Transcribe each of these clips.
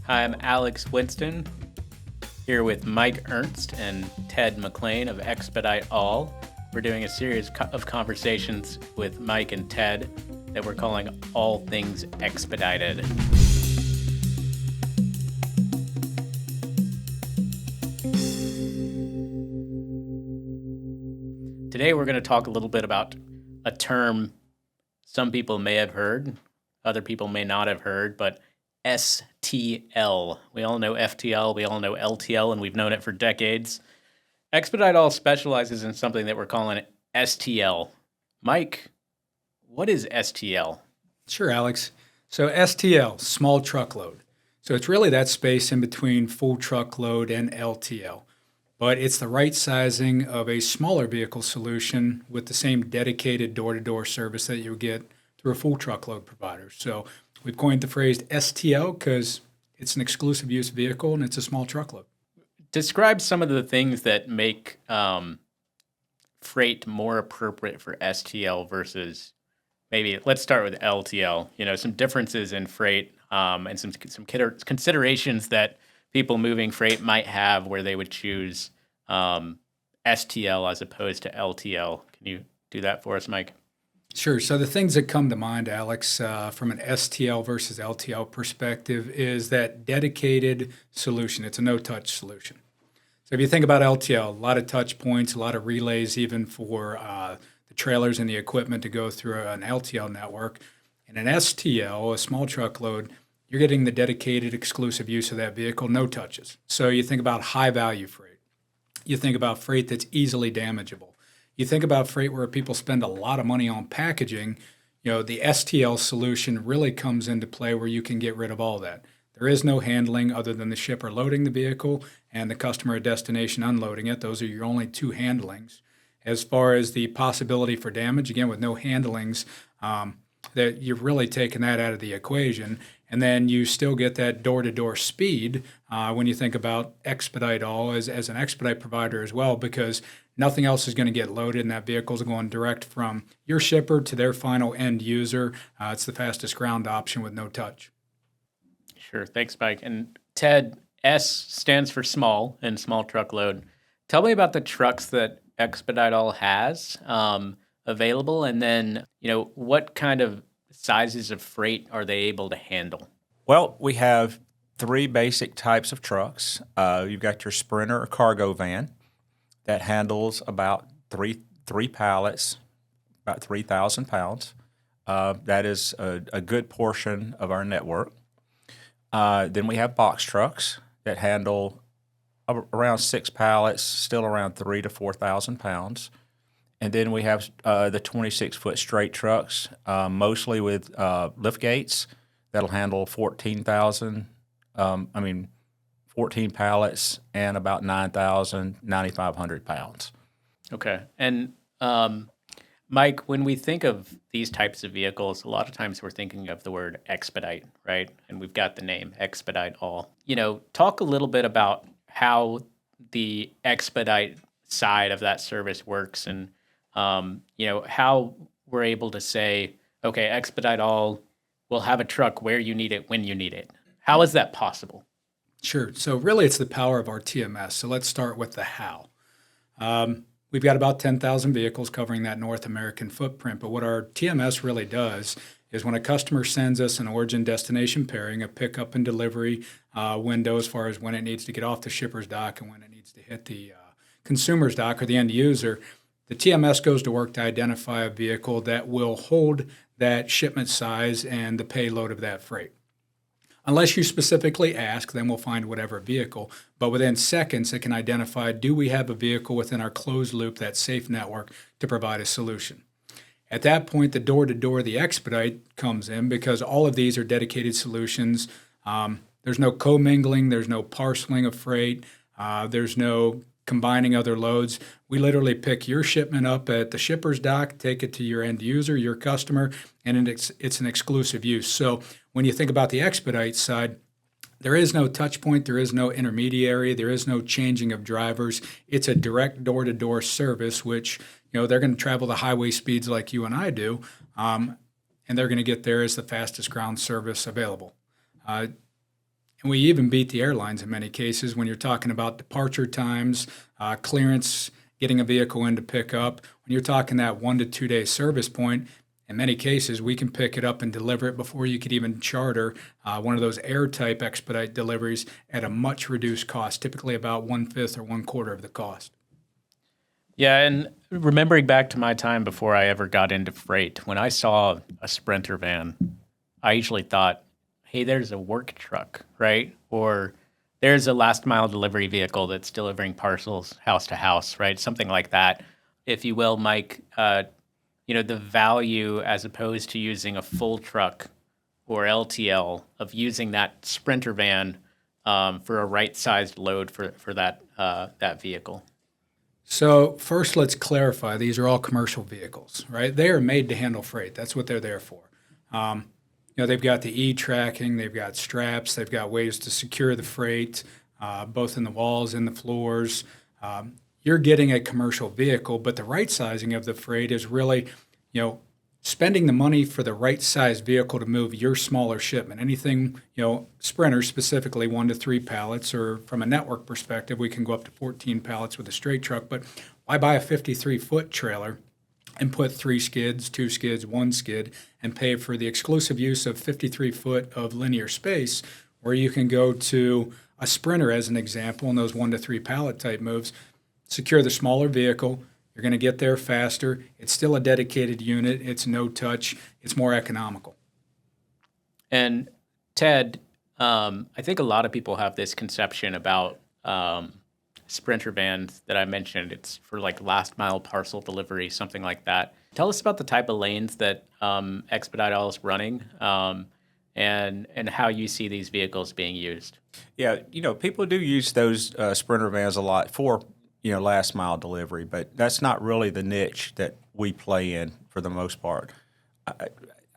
Hi, I'm Alex Winston, here with Mike Ernst and Ted McClain of Expedite All. We're doing a series of conversations with Mike and Ted that we're calling All Things Expedited. Today we're going to talk a little bit about a term some people may have heard, other people may not have heard, but STL. We all know FTL, we all know LTL, and we've known it for decades. Expedite All specializes in something that we're calling STL. Mike, what is STL? Sure, Alex. So STL, small truckload. So it's really that space in between full truckload and LTL. But it's the right sizing of a smaller vehicle solution with the same dedicated door-to-door service that you would get through a full truckload provider. So we've coined the phrase STL because it's an exclusive use vehicle and it's a small truckload. Describe some of the things that make freight more appropriate for STL versus maybe, let's start with LTL. You know, some differences in freight and some considerations that people moving freight might have where they would choose STL as opposed to LTL. Can you do that for us, Mike? Sure. So the things that come to mind, Alex, from an STL versus LTL perspective is that dedicated solution. It's a no-touch solution. So if you think about LTL, a lot of touch points, a lot of relays even for the trailers and the equipment to go through an LTL network. In an STL, a small truckload, you're getting the dedicated exclusive use of that vehicle, no touches. So you think about high-value freight. You think about freight that's easily damageable. You think about freight where people spend a lot of money on packaging. You know, the STL solution really comes into play where you can get rid of all that. There is no handling other than the shipper loading the vehicle and the customer at destination unloading it. Those are your only two handlings. As far as the possibility for damage, again, with no handlings, that you're really taking that out of the equation. And then you still get that door-to-door speed when you think about Expedite All as an expedite provider as well, because nothing else is going to get loaded and that vehicle is going direct from your shipper to their final end user. It's the fastest ground option with no touch. Sure. Thanks, Mike. And Ted, S stands for small and small truckload. Tell me about the trucks that Expedite All has available, and then, you know, what kind of sizes of freight are they able to handle? Well, we have three basic types of trucks. You've got your Sprinter or cargo van that handles about three pallets, about 3,000 pounds. That is a good portion of our network. Then we have box trucks that handle around 6 pallets, still around 3,000 to 4,000 pounds. And then we have the 26-foot straight trucks, mostly with lift gates that'll handle 14 pallets and about 9,500 pounds. Okay. And Mike, when we think of these types of vehicles, a lot of times we're thinking of the word expedite, right? And we've got the name Expedite All. You know, talk a little bit about how the expedite side of that service works and you know, how we're able to say, okay, Expedite All will have a truck where you need it, when you need it. How is that possible? Sure. So really it's the power of our TMS. So let's start with the how. We've got about 10,000 vehicles covering that North American footprint. But what our TMS really does is when a customer sends us an origin-destination pairing, a pickup and delivery window as far as when it needs to get off the shipper's dock and when it needs to hit the consumer's dock or the end user, the TMS goes to work to identify a vehicle that will hold that shipment size and the payload of that freight. Unless you specifically ask, then we'll find whatever vehicle. But within seconds, it can identify, do we have a vehicle within our closed loop, that safe network, to provide a solution? At that point, the door-to-door, the expedite comes in because all of these are dedicated solutions. There's no commingling. There's no parceling of freight. There's no combining other loads. We literally pick your shipment up at the shipper's dock, take it to your end user, your customer, and it's an exclusive use. So when you think about the expedite side, there is no touch point, there is no intermediary, there is no changing of drivers. It's a direct door-to-door service, which, you know, they're going to travel the highway speeds like you and I do, and they're going to get there as the fastest ground service available. And we even beat the airlines in many cases when you're talking about departure times, clearance, getting a vehicle in to pick up. When you're talking that 1 to 2 day service point, in many cases, we can pick it up and deliver it before you could even charter one of those air type expedite deliveries at a much reduced cost, typically about 1/5 or 1/4 of the cost. Yeah, and remembering back to my time before I ever got into freight, when I saw a Sprinter van, I usually thought, hey, there's a work truck, right? Or there's a last mile delivery vehicle that's delivering parcels house to house, right? Something like that, if you will, Mike. The value as opposed to using a full truck or LTL of using that Sprinter van for a right-sized load for that vehicle. So first, let's clarify, these are all commercial vehicles, right? They are made to handle freight. That's what they're there for. They've got the E-tracking, they've got straps, they've got ways to secure the freight, both in the walls and the floors. You're getting a commercial vehicle, but the right sizing of the freight is really, spending the money for the right size vehicle to move your smaller shipment. Anything, Sprinter specifically 1 to 3 pallets, or from a network perspective, we can go up to 14 pallets with a straight truck. But why buy a 53-foot trailer and put 3 skids, 2 skids, 1 skid, and pay for the exclusive use of 53 foot of linear space, where you can go to a Sprinter as an example, in those 1 to 3 pallet type moves, secure the smaller vehicle. You're going to get there faster. It's still a dedicated unit. It's no touch. It's more economical. And Ted, I think a lot of people have this conception about Sprinter vans that I mentioned. It's for like last mile parcel delivery, something like that. Tell us about the type of lanes that Expedite All is running, and how you see these vehicles being used. Yeah, people do use those Sprinter vans a lot for last mile delivery, but that's not really the niche that we play in for the most part.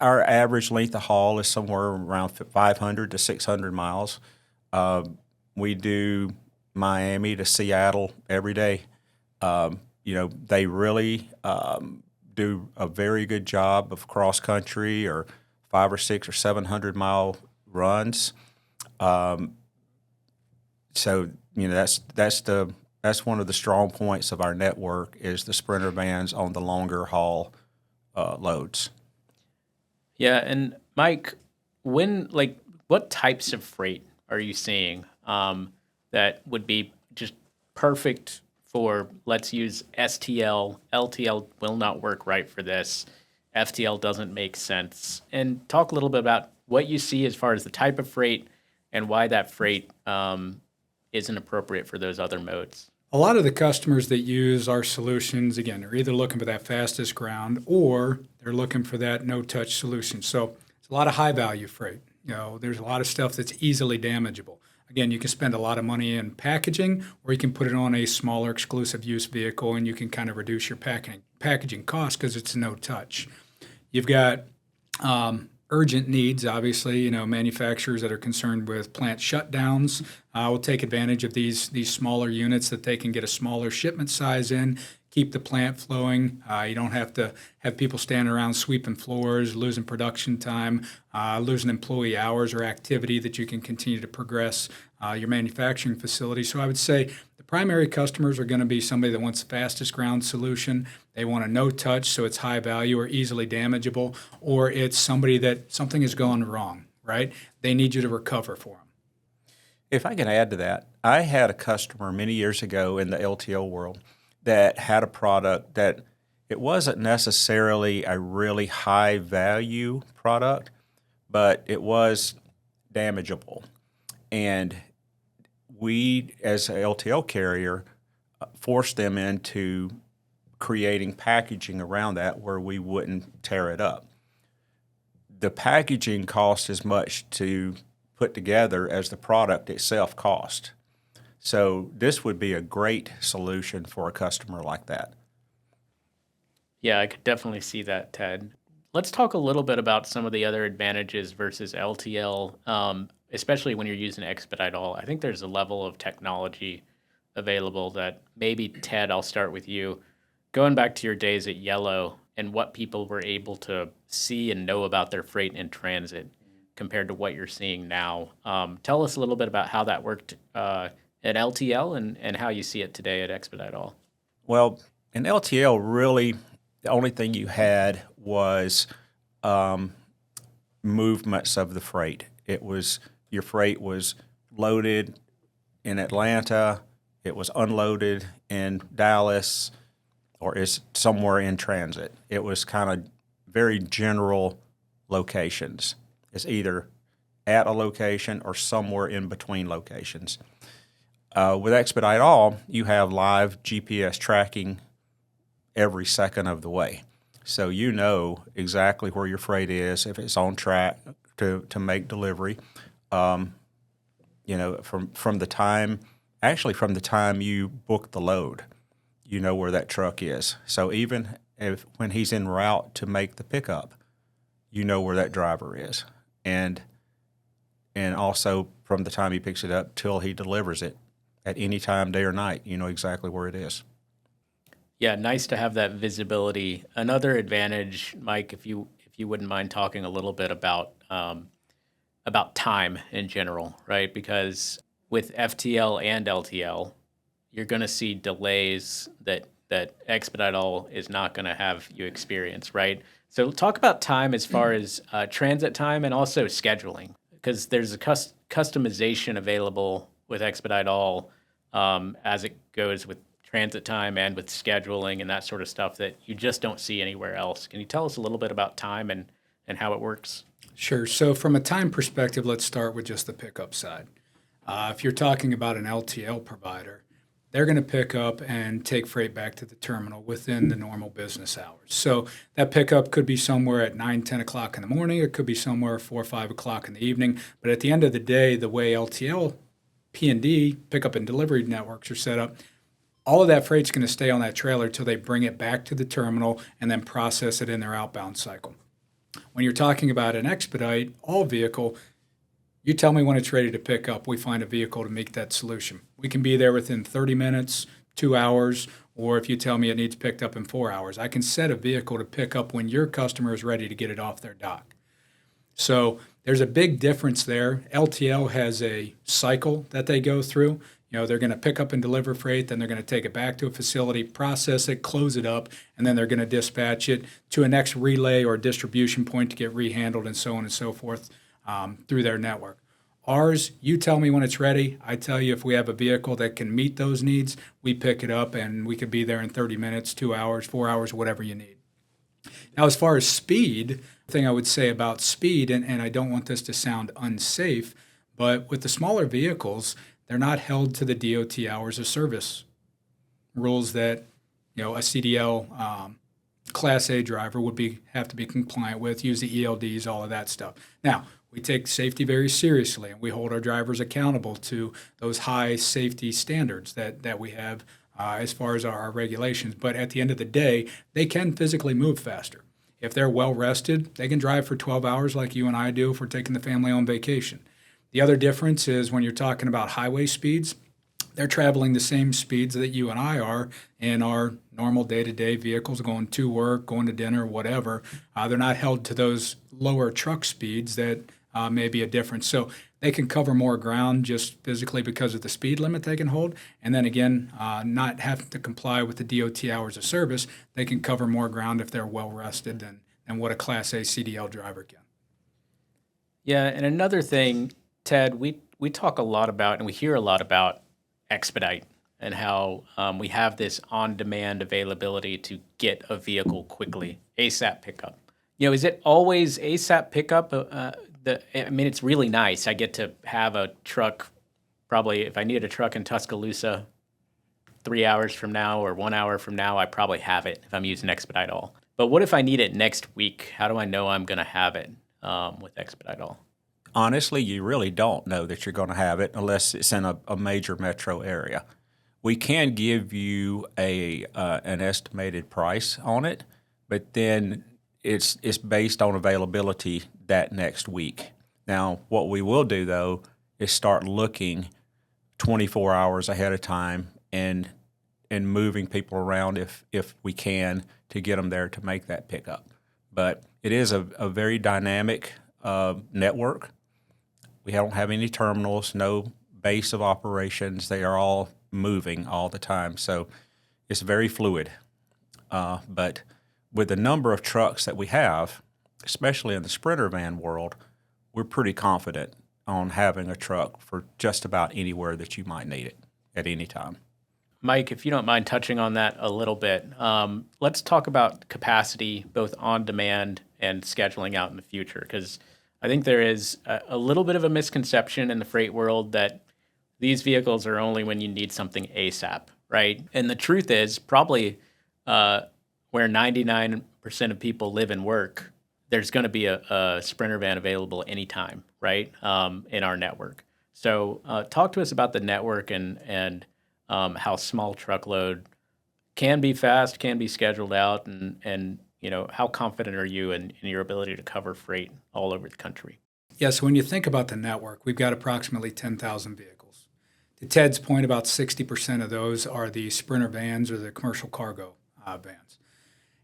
Our average length of haul is somewhere around 500 to 600 miles. We do Miami to Seattle every day. They really do a very good job of cross country or 500 or 600 or 700 mile runs. That's one of the strong points of our network is the Sprinter vans on the longer haul loads. Yeah, and Mike, what types of freight are you seeing that would be just perfect for, let's use STL? LTL will not work right for this. FTL doesn't make sense. And talk a little bit about what you see as far as the type of freight and why that freight isn't appropriate for those other modes. A lot of the customers that use our solutions, again, are either looking for that fastest ground or they're looking for that no-touch solution. So it's a lot of high-value freight. There's a lot of stuff that's easily damageable. Again, you can spend a lot of money in packaging, or you can put it on a smaller exclusive use vehicle, and you can kind of reduce your packaging cost because it's no touch. You've got urgent needs, obviously. Manufacturers that are concerned with plant shutdowns will take advantage of these smaller units that they can get a smaller shipment size in, keep the plant flowing. You don't have to have people standing around sweeping floors, losing production time, losing employee hours or activity that you can continue to progress your manufacturing facility. So I would say the primary customers are going to be somebody that wants the fastest ground solution. They want a no touch, so it's high value or easily damageable, or it's somebody that something has gone wrong, right? They need you to recover for them. If I can add to that, I had a customer many years ago in the LTL world that had a product that it wasn't necessarily a really high value product, but it was damageable. And we, as an LTL carrier, forced them into creating packaging around that where we wouldn't tear it up. The packaging cost as much to put together as the product itself cost. So this would be a great solution for a customer like that. Yeah, I could definitely see that, Ted. Let's talk a little bit about some of the other advantages versus LTL, especially when you're using Expedite All. I think there's a level of technology available that maybe, Ted, I'll start with you. Going back to your days at Yellow and what people were able to see and know about their freight in transit, compared to what you're seeing now. Tell us a little bit about how that worked at LTL and how you see it today at Expedite All. Well, in LTL, really, the only thing you had was movements of the freight. It was your freight was loaded in Atlanta, it was unloaded in Dallas, or is somewhere in transit. It was kind of very general locations. It's either at a location or somewhere in between locations. With Expedite All, you have live GPS tracking every second of the way. So you know exactly where your freight is, if it's on track to make delivery. From the time you book the load, you know where that truck is. So even when he's en route to make the pickup, you know where that driver is. And also from the time he picks it up till he delivers it, at any time, day or night, you know exactly where it is. Yeah, nice to have that visibility. Another advantage, Mike, if you wouldn't mind talking a little bit about time in general, right? Because with FTL and LTL, you're going to see delays that Expedite All is not going to have you experience, right? So talk about time as far as transit time and also scheduling, because there's a customization available with Expedite All as it goes with transit time and with scheduling and that sort of stuff that you just don't see anywhere else. Can you tell us a little bit about time and how it works? Sure. So from a time perspective, let's start with just the pickup side. If you're talking about an LTL provider, they're going to pick up and take freight back to the terminal within the normal business hours. So that pickup could be somewhere at 9, 10 o'clock in the morning. It could be somewhere 4 or 5 o'clock in the evening. But at the end of the day, the way LTL, P&D, pickup and delivery networks are set up, all of that freight's going to stay on that trailer until they bring it back to the terminal and then process it in their outbound cycle. When you're talking about an Expedite All vehicle, you tell me when it's ready to pick up. We find a vehicle to meet that solution. We can be there within 30 minutes, 2 hours, or if you tell me it needs picked up in 4 hours, I can set a vehicle to pick up when your customer is ready to get it off their dock. So there's a big difference there. LTL has a cycle that they go through. They're going to pick up and deliver freight, then they're going to take it back to a facility, process it, close it up, and then they're going to dispatch it to a next relay or distribution point to get rehandled and so on and so forth through their network. Ours, you tell me when it's ready. I tell you if we have a vehicle that can meet those needs, we pick it up and we could be there in 30 minutes, 2 hours, 4 hours, whatever you need. Now, as far as speed, the thing I would say about speed, and I don't want this to sound unsafe, but with the smaller vehicles, they're not held to the DOT hours of service rules that a CDL Class A driver would have to be compliant with, use the ELDs, all of that stuff. Now, we take safety very seriously, and we hold our drivers accountable to those high safety standards that we have as far as our regulations. But at the end of the day, they can physically move faster. If they're well rested, they can drive for 12 hours like you and I do if we're taking the family on vacation. The other difference is when you're talking about highway speeds, they're traveling the same speeds that you and I are in our normal day-to-day vehicles, going to work, going to dinner, whatever. They're not held to those lower truck speeds that may be a difference. So they can cover more ground just physically because of the speed limit they can hold. And then again, not having to comply with the DOT hours of service, they can cover more ground if they're well rested than what a Class A CDL driver can. Yeah, and another thing, Ted, we talk a lot about and we hear a lot about Expedite and how we have this on-demand availability to get a vehicle quickly, ASAP pickup. Is it always ASAP pickup? It's really nice. I get to have a truck, probably if I needed a truck in Tuscaloosa 3 hours from now or 1 hour from now, I probably have it if I'm using Expedite All. But what if I need it next week? How do I know I'm going to have it with Expedite All? Honestly, you really don't know that you're going to have it unless it's in a major metro area. We can give you an estimated price on it, but then it's based on availability that next week. Now, what we will do, though, is start looking 24 hours ahead of time and moving people around if we can to get them there to make that pickup. But it is a very dynamic network. We don't have any terminals, no base of operations. They are all moving all the time. So it's very fluid. But with the number of trucks that we have, especially in the Sprinter van world, we're pretty confident on having a truck for just about anywhere that you might need it at any time. Mike, if you don't mind touching on that a little bit, let's talk about capacity, both on demand and scheduling out in the future, because I think there is a little bit of a misconception in the freight world that these vehicles are only when you need something ASAP, right? And the truth is, probably where 99% of people live and work, there's going to be a Sprinter van available anytime, right, in our network. So talk to us about the network and how Small Truckload can be fast, can be scheduled out, and how confident are you in your ability to cover freight all over the country? Yeah, so when you think about the network, we've got approximately 10,000 vehicles. To Ted's point, about 60% of those are the Sprinter vans or the commercial cargo vans.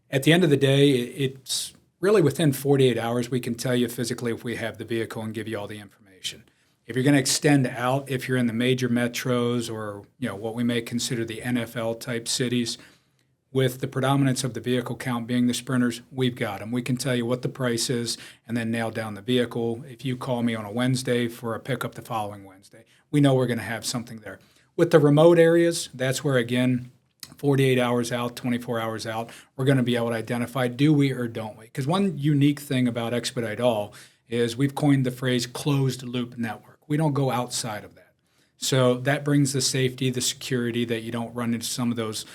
At the end of the day, it's really within 48 hours we can tell you physically if we have the vehicle and give you all the information. If you're going to extend out, if you're in the major metros or what we may consider the NFL type cities, with the predominance of the vehicle count being the Sprinters, we've got them. We can tell you what the price is and then nail down the vehicle. If you call me on a Wednesday for a pickup the following Wednesday, we know we're going to have something there. With the remote areas, that's where, again, 48 hours out, 24 hours out, we're going to be able to identify, do we or don't we? Because one unique thing about Expedite All is we've coined the phrase closed loop network. We don't go outside of that. So that brings the safety, the security that you don't run into some of those,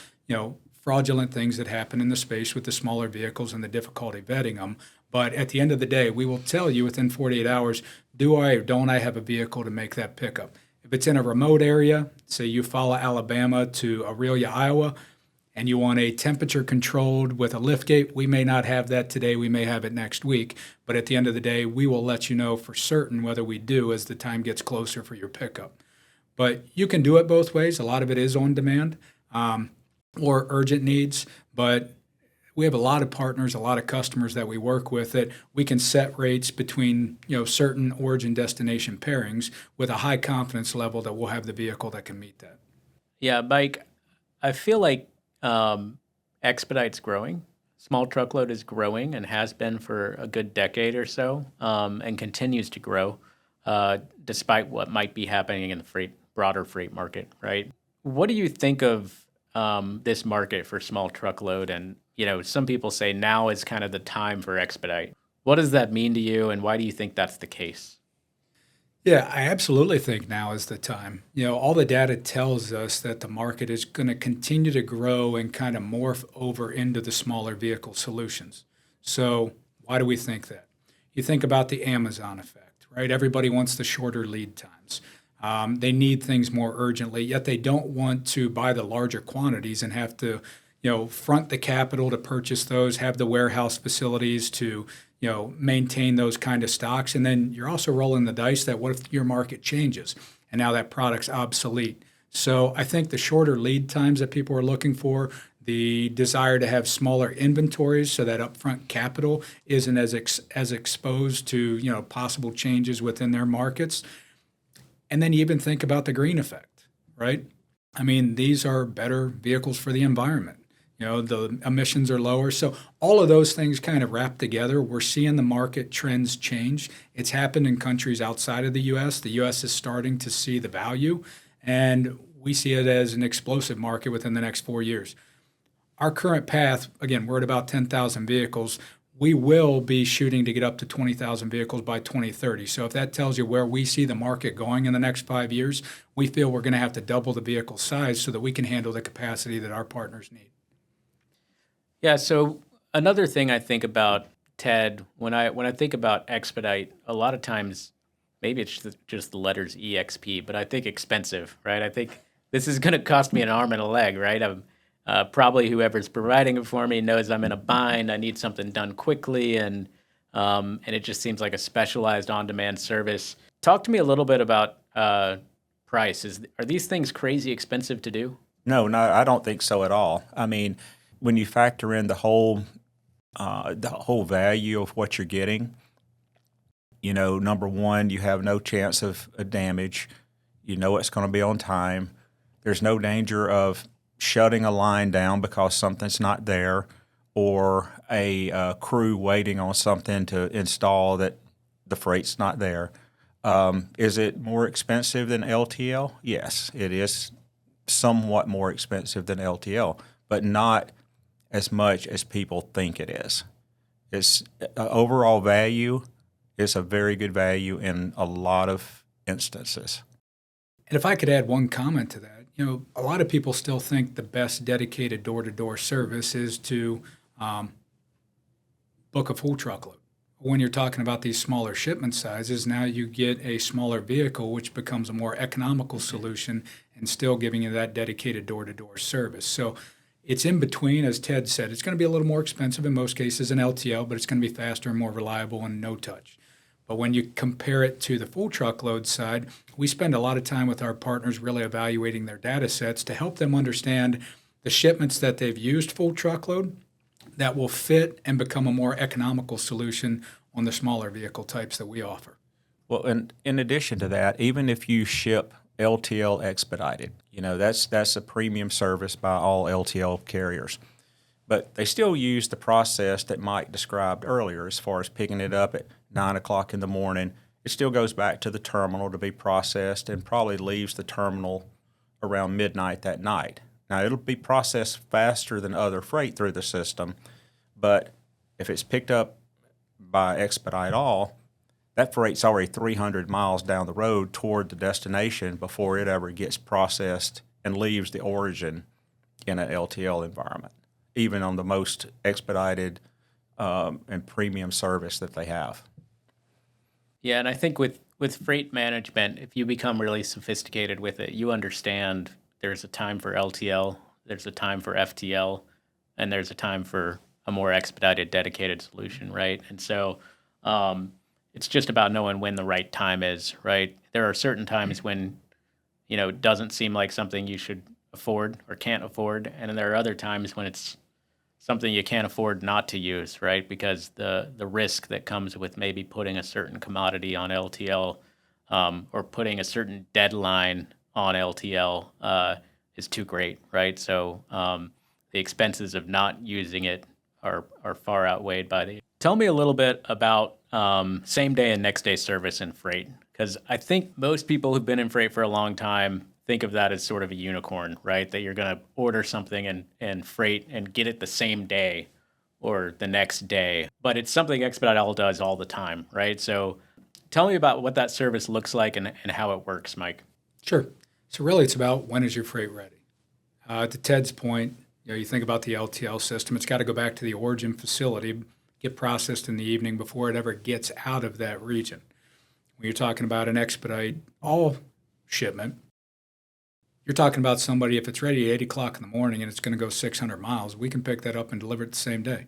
fraudulent things that happen in the space with the smaller vehicles and the difficulty vetting them. But at the end of the day, we will tell you within 48 hours, do I or don't I have a vehicle to make that pickup? If it's in a remote area, say you follow Alabama to Aurelia, Iowa, and you want a temperature controlled with a lift gate, we may not have that today. We may have it next week. But at the end of the day, we will let you know for certain whether we do as the time gets closer for your pickup. But you can do it both ways. A lot of it is on demand or urgent needs. But we have a lot of partners, a lot of customers that we work with that we can set rates between certain origin destination pairings with a high confidence level that we'll have the vehicle that can meet that. Yeah, Mike, I feel like Expedite's growing. Small Truckload is growing and has been for a good decade or so, and continues to grow despite what might be happening in the broader freight market, right? What do you think of this market for Small Truckload? And some people say now is kind of the time for Expedite. What does that mean to you, and why do you think that's the case? Yeah, I absolutely think now is the time. All the data tells us that the market is going to continue to grow and kind of morph over into the smaller vehicle solutions. So why do we think that? You think about the Amazon effect, right? Everybody wants the shorter lead times. They need things more urgently, yet they don't want to buy the larger quantities and have to, front the capital to purchase those, have the warehouse facilities to, maintain those kind of stocks. And then you're also rolling the dice that what if your market changes and now that product's obsolete? So I think the shorter lead times that people are looking for, the desire to have smaller inventories so that upfront capital isn't as exposed to, possible changes within their markets. And then you even think about the green effect, right? I mean, these are better vehicles for the environment. The emissions are lower. So all of those things kind of wrap together. We're seeing the market trends change. It's happened in countries outside of the U.S. The U.S. is starting to see the value, and we see it as an explosive market within the next 4 years. Our current path, again, we're at about 10,000 vehicles. We will be shooting to get up to 20,000 vehicles by 2030. So if that tells you where we see the market going in the next 5 years, we feel we're going to have to double the vehicle size so that we can handle the capacity that our partners need. Yeah, so another thing I think about, Ted, when I think about Expedite, a lot of times, maybe it's just the letters EXP, but I think expensive, right? I think this is going to cost me an arm and a leg, right? Probably whoever's providing it for me knows I'm in a bind. I need something done quickly, and it just seems like a specialized on-demand service. Talk to me a little bit about price. Are these things crazy expensive to do? No, I don't think so at all. I mean, when you factor in the whole value of what you're getting, Number one, you have no chance of a damage. You know it's going to be on time. There's no danger of shutting a line down because something's not there, or a crew waiting on something to install that the freight's not there. Is it more expensive than LTL? Yes, it is somewhat more expensive than LTL, but not as much as people think it is. Its overall value is a very good value in a lot of instances. And if I could add one comment to that, a lot of people still think the best dedicated door-to-door service is to book a full truckload. When you're talking about these smaller shipment sizes, now you get a smaller vehicle, which becomes a more economical solution and still giving you that dedicated door-to-door service. So it's in between, as Ted said. It's going to be a little more expensive in most cases than LTL, but it's going to be faster and more reliable and no touch. But when you compare it to the full truckload side, we spend a lot of time with our partners really evaluating their data sets to help them understand the shipments that they've used full truckload that will fit and become a more economical solution on the smaller vehicle types that we offer. Well, and in addition to that, even if you ship LTL Expedited, that's a premium service by all LTL carriers. But they still use the process that Mike described earlier as far as picking it up at 9 o'clock in the morning. It still goes back to the terminal to be processed and probably leaves the terminal around midnight that night. Now, it'll be processed faster than other freight through the system, but if it's picked up by Expedite All, that freight's already 300 miles down the road toward the destination before it ever gets processed and leaves the origin in an LTL environment, even on the most expedited and premium service that they have. Yeah, and I think with freight management, if you become really sophisticated with it, you understand there's a time for LTL, there's a time for FTL, and there's a time for a more expedited, dedicated solution, right? And so it's just about knowing when the right time is, right? There are certain times when, it doesn't seem like something you should afford or can't afford, and then there are other times when it's something you can't afford not to use, right? Because the risk that comes with maybe putting a certain commodity on LTL or putting a certain deadline on LTL is too great, right? So the expenses of not using it are far outweighed by the. Tell me a little bit about same day and next day service in freight, because I think most people who've been in freight for a long time think of that as sort of a unicorn, right? That you're going to order something and freight and get it the same day or the next day. But it's something Expedite All does all the time, right? So tell me about what that service looks like and how it works, Mike. Sure. So really it's about when is your freight ready? To Ted's point, you think about the LTL system, it's got to go back to the origin facility, get processed in the evening before it ever gets out of that region. When you're talking about an Expedite All shipment, you're talking about somebody, if it's ready at 8 o'clock in the morning and it's going to go 600 miles, we can pick that up and deliver it the same day.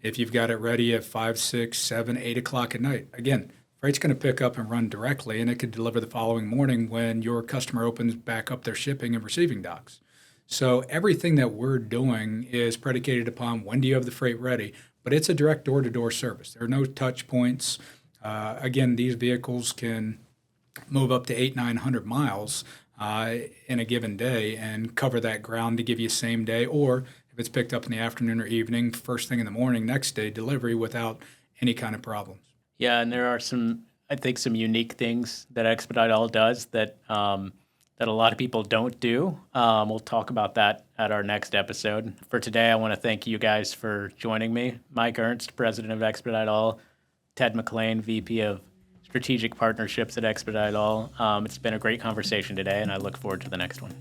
If you've got it ready at 5, 6, 7, 8 o'clock at night, again, freight's going to pick up and run directly, and it could deliver the following morning when your customer opens back up their shipping and receiving docks. So everything that we're doing is predicated upon when do you have the freight ready, but it's a direct door-to-door service. There are no touch points. Again, these vehicles can move up to 800, 900 miles in a given day and cover that ground to give you same day, or if it's picked up in the afternoon or evening, first thing in the morning, next day delivery without any kind of problems. Yeah, and there are some unique things that Expedite All does that that a lot of people don't do. We'll talk about that at our next episode. For today, I want to thank you guys for joining me. Mike Ernst, President of Expedite All, Ted McClain, VP of Strategic Partnerships at Expedite All. It's been a great conversation today, and I look forward to the next one.